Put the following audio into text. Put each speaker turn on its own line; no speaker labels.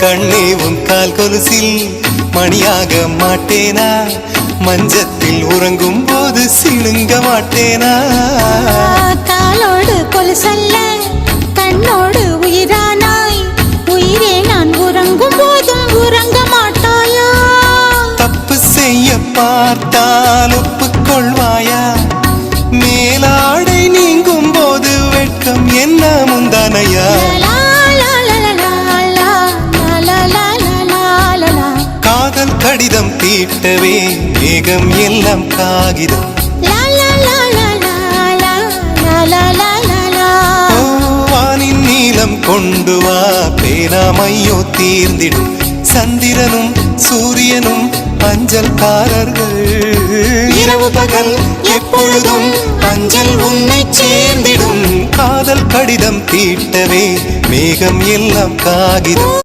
கண்ணே உன் கால் கொலுசில் மணியாக மாட்டேனா? மஞ்சத்தில் உறங்கும் போது சிணுங்க மாட்டேனா?
காலோடு கொலுசல்ல கண்ணோடு உயிரானாய், உயிரே நான் உறங்கும் போதும் உறங்க மாட்டாயா?
தப்பு செய்ய பார்த்தால் ஒப்புக்கொள்வாயா? மேலாடை நீங்கும் போது வெட்கம் என்ன முந்தானையா? காதல் கடிதம் தீட்டவே மேகம் எல்லாம் காகிதம். வானின் நீலம் கொண்டு வா, பேராமையோ தீர்ந்திடும். சந்திரனும் சூரியனும் அஞ்சல்காரர்கள். இரவு பகல் எப்பொழுதும் அஞ்சல் உன்னை சேர்ந்திடும். காதல் கடிதம் தீட்டவே மேகம் எல்லாம் காகிதம்.